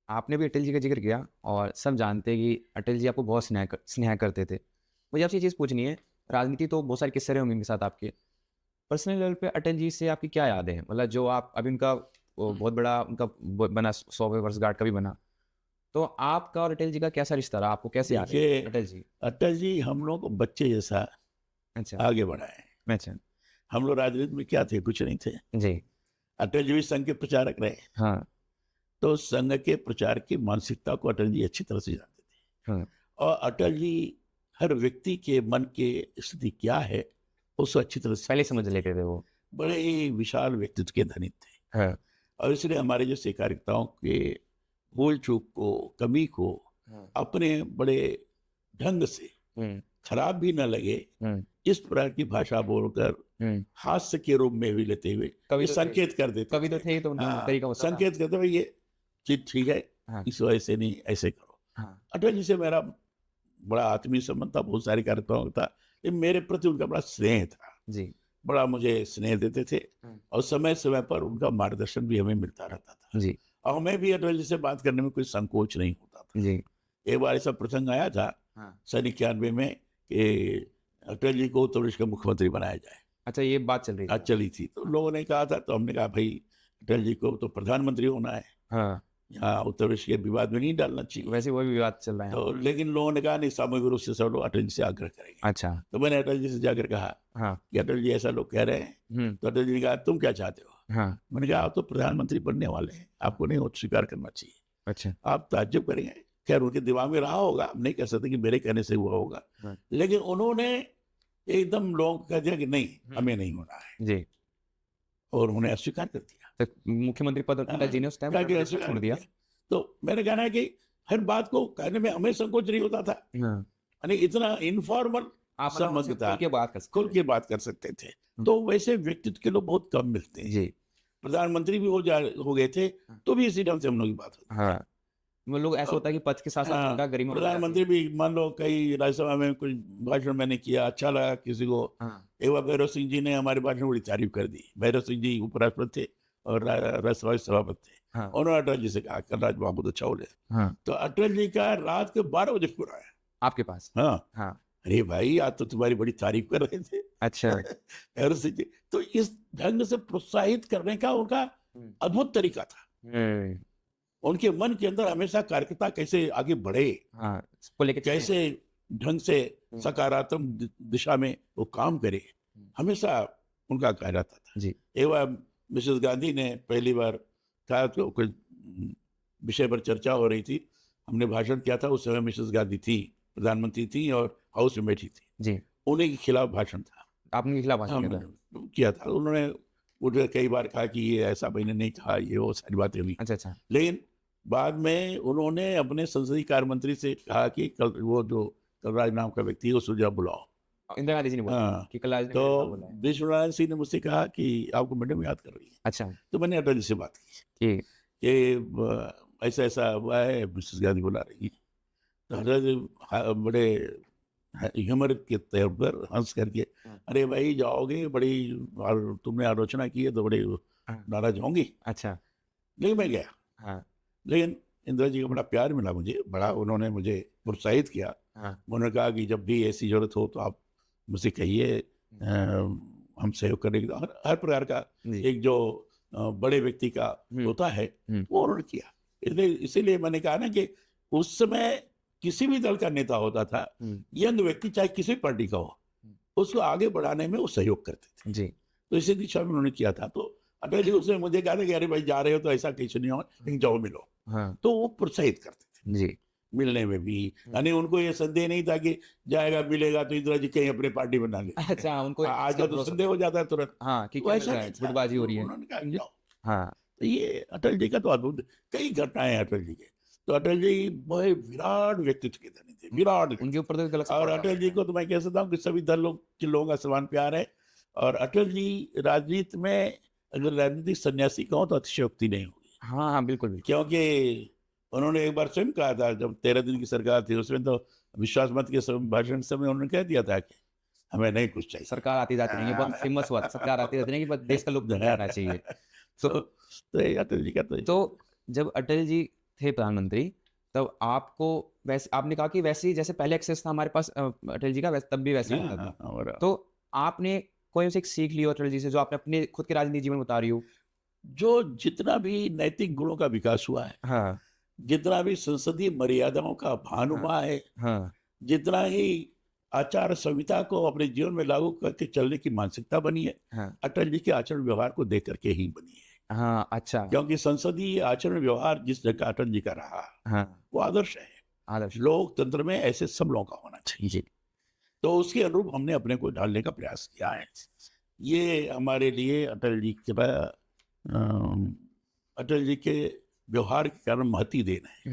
आपने भी अटल जी का ज़िक्र किया और सब जानते हैं कि अटल जी आपको बहुत स्नेह करते थे। मुझे आपसे ये चीज़ पूछनी है, राजनीति तो बहुत सारे किस्से रहे होंगे इनके साथ आपके। पर्सनल लेवल पे अटल जी से आपकी क्या यादें हैं? मतलब जो आप अभी उनका वो बहुत बड़ा उनका ब बना 100वें वर्षगांठ का भी बना। तो आपका और अटल जी का कैसा रिश्ता रहा? आपको कैसे याद है देखिए, अटल जी? अटल जी हम लोग को बच्चे जैसा अच्छा, आगे बढ़ाए। अच्छा। हम लोग राजनीति में क्या थे? कुछ नहीं थे। जी। अटल जी भी संघ के प्रचारक रहे, हाँ, तो संघ के प्रचार की मानसिकता को अटल जी अच्छी तरह से जानते थे। हाँ। और अटल जी हर व्यक्ति के मन की स्थिति क्या है, उसको अच्छी तरह से पहले समझते समझ थे। लेते थे वो। बड़े ही विशाल व्यक्तित्व के धनी थे। हाँ, और इसलिए हमारे जैसे कार्यकर्ताओं के भूल चूक को, कमी को हाँ। अपने बड़े ढंग से हुँ, खराब भी न लगे, हुँ, इस प्रकार की भाषा बोलकर हुँ। हास्य के रूप में भी लेते हुए कवि ये तो थे संकेत कर देते कवि तो थे। थे ही तो उनका तरीका होता था। संकेत करते भाई ये चीज ठीक है, हाँ, इस वजह से नहीं, ऐसे करो। हाँ। अटल जी से मेरा बड़ा आत्मीय संबंध था, बहुत सारे कार्यक्रमों का था, लेकिन मेरे प्रति उनका बड़ा स्नेह था। जी। बड़ा मुझे स्नेह देते थे हुँ। और समय समय पर उनका मार्गदर्शन भी हमें मिलता रहता था। जी, और हमें भी अटल जी से बात करने में कोई संकोच नहीं होता था। जी। एक बार ऐसा प्रसंग आया था हाँ। सन 91 में कि अटल जी को उत्तर प्रदेश का मुख्यमंत्री बनाया जाए। अच्छा ये बात चल रही आज थी। चली थी, तो लोगों ने कहा था, तो हमने कहा भाई अटल जी को तो प्रधानमंत्री होना है, हाँ, यहाँ उत्तर प्रदेश के विवाद में नहीं डालना चाहिए। वैसे वो भी विवाद चल रहा है यहाँ तो पे। लेकिन लोगों ने कहा नहीं, सामूहिक रूप से सब लोग अटल जी से आग्रह करेंगे। अच्छा, तो मैंने अटल जी से जाकर कहा हाँ। कि अटल जी ऐसा लोग कह रहे हैं। हुँ, तो अटल जी ने कहा तुम क्या चाहते हो? हाँ। मैंने कहा आप तो प्रधानमंत्री बनने वाले हैं, आपको नहीं वो स्वीकार करना चाहिए। अच्छा, आप ताज्जुब करेंगे। खैर उनके दिमाग में रहा होगा, हम नहीं कह सकते कि मेरे कहने से हुआ होगा, हाँ। लेकिन उन्होंने एकदम लोगों को कह दिया कि नहीं, हुँ। हमें नहीं होना है, जी, और उन्होंने अस्वीकार कर दिया। तो मुख्यमंत्री पद अटल जी ने उस टाइम कहा कि कांग्रेस को अस्वीकार छोड़ कर दिया। दिया। तो मेरा कहना है कि हर बात को कहने में हमें संकोच नहीं होता था, हाँ, यानी इतना इनफॉर्मल आप मतलब उनसे संबंध था, खुल के बात कर सकते खुल थे। के बात कर सकते थे। हुँ, तो वैसे व्यक्तित्व के लोग बहुत कम मिलते हैं। जी, प्रधानमंत्री भी हो गए थे, हाँ, तो भी इसी ढंग से हम लोग की बात होती थी। हाँ। वो लोग ऐसा अब होता है कि पद के साथ-साथ हाँ, उनका गरिमा बढ़ जाती है। प्रधानमंत्री भी मान लो कई राज्यसभा में कुछ भाषण मैंने किया, अच्छा लगा किसी को। हाँ, एक बार भैरव सिंह जी ने हमारे भाषण की बड़ी तारीफ कर दी। भैरव सिंह जी उपराष्ट्रपति थे और राज्यसभा के सभापति थे। हाँ, उन्होंने अटल जी से कहा कलराज बाबू तो अच्छा बोले। हाँ। तो अटल जी का रात के 12 बजे फोन आया। आपके पास? हाँ, हाँ, अरे भाई आज तो तुम्हारी बड़ी तारीफ कर रहे थे। अच्छा। भैरव सिंह जी, तो इस ढंग से प्रोत्साहित करने का उनका हुँ, अद्भुत तरीका था। हुँ। उनके मन के अंदर हमेशा कार्यकर्ता कैसे आगे बढ़े, हाँ, इसको लेके चले। कैसे ढंग से हुँ, सकारात्मक दिशा में वो काम करे, हुँ। हमेशा उनका कह रहता था। जी, एक बार मिसेस गांधी ने पहली बार कहा, तो कुछ विषय पर चर्चा हो रही थी, हमने भाषण किया था, उस समय मिसेस गांधी थी, प्रधानमंत्री थी और हाउस में बैठी थी। जी। उन्हीं के खिलाफ भाषण था। आपने उनके खिलाफ भाषण किया था? हम किया था, उन्होंने मुझे कई बार कहा कि ये ऐसा मैंने नहीं कहा, ये वो सारी बातें हुई। अच्छा, अच्छा। लेकिन बाद में उन्होंने अपने संसदीय कार्य मंत्री से कहा कि कल वो जो कलराज नाम का व्यक्ति है उसको जरा बुलाओ। इंदिरा गांधी जी ने बोला हाँ, कि कल आज ने तो मेरे खिलाफ बोला है। विश्वनारायण सिंह ने मुझसे कहा कि आपको मैडम याद कर रही है। अच्छा, तो मैंने अटल जी से बात की कि कि ऐसा ऐसा हुआ है, मिसेस गांधी बुला रही है। तो अटल जी बड़े ह्यूमर के तौर पर हंस करके, हाँ, अरे भाई जाओगे बड़ी, और तुमने आलोचना की है तो बड़े हाँ। नाराज होंगी। अच्छा, लेकिन मैं गया। हाँ, लेकिन इंदिरा जी का बड़ा प्यार मिला मुझे, बड़ा उन्होंने मुझे प्रोत्साहित किया। हाँ। उन्होंने कहा कि जब भी ऐसी ज़रूरत हो तो आप मुझसे कहिए, हम सहयोग करने की हर हर प्रकार का जी। एक जो बड़े व्यक्ति का हुँ, होता है, हुँ। वो उन्होंने किया। इसलिए इसीलिए मैंने कहा ना कि उस समय किसी भी दल का नेता होता था, हुँ, यंग व्यक्ति चाहे किसी भी पार्टी का हो, हुँ। उसको आगे बढ़ाने में वो सहयोग करते थे। जी, तो इसी दिशा में उन्होंने किया था। तो अटल जी उसने मुझे कहा था कि अरे भाई जा रहे हो तो ऐसा कुछ नहीं हो, लेकिन जाओ मिलो। हाँ। तो वो प्रोत्साहित करते थे जी। मिलने में भी। हुँ। यानी उनको ये संदेह नहीं था कि जाएगा मिलेगा तो इंदिरा जी कहीं अपनी पार्टी बना ले। अच्छा, उनको इस चीज़ का आजकल तो भरोसा संदेह हो जाता है तुरंत। हाँ, कि तो क्या मिल ऐसा रहा नहीं है, था, गुटबाज़ी हो तो रही है। उन्होंने कहा जाओ। हाँ, तो ये अटल जी का तो अद्भुत, कई घटनाएं हैं अटल जी के। तो अटल जी बड़े विराट व्यक्तित्व के धनी थे, विराट उनके व्यक्तित्व। ऊपर तो एक अलग और सपोर्ट अटल जी था। को तो मैं कह सकता हूँ कि सभी दल लोग के लोगों का समान प्यार है। और अटल जी राजनीति में अगर राजनीतिक सन्यासी कहो तो अतिशयोक्ति नहीं होगी, हाँ, हाँ, बिल्कुल, बिल्कुल। क्योंकि उन्होंने एक बार स्वयं कहा था, जब 13 दिन की सरकार थी उसमें, तो विश्वास मत के भाषण के समय उन्होंने कह दिया था कि हमें नहीं कुछ चाहिए। सरकार आती-जाती रहेंगी, बहुत फेमस हुआ था, सरकार आती रहती रहेंगी, बस देश का लोग बना रहना चाहिए। तो तो ये अटल जी का तो तो जब अटल जी थे प्रधानमंत्री, तब आपको वैसे आपने कहा कि वैसे ही जैसे पहले एक्सेस था हमारे पास अटल जी का, वैसे तब भी वैसे ही हाँ, होता था। हाँ, और तो आपने कोई उनसे एक सीख ली हो अटल जी से, जो आपने अपने खुद के राजनीतिक जीवन में उतारी हो? जो जितना भी नैतिक गुणों का विकास हुआ है, हाँ, जितना भी संसदीय मर्यादाओं का भान हाँ, हुआ है, हाँ, जितना ही आचार संहिता को अपने जीवन में लागू करके चलने की मानसिकता बनी है, हाँ, अटल जी के आचरण व्यवहार को देख करके ही बनी है। हाँ, अच्छा, क्योंकि संसदीय आचरण व्यवहार जिस तरह का अटल जी का रहा, हाँ, वो आदर्श है। आदर्श, लोकतंत्र में ऐसे सब लोगों का होना चाहिए। जी, तो उसके अनुरूप हमने अपने को ढालने का प्रयास किया है। ये हमारे लिए अटल जी के व्यवहार के कारण महती देन है।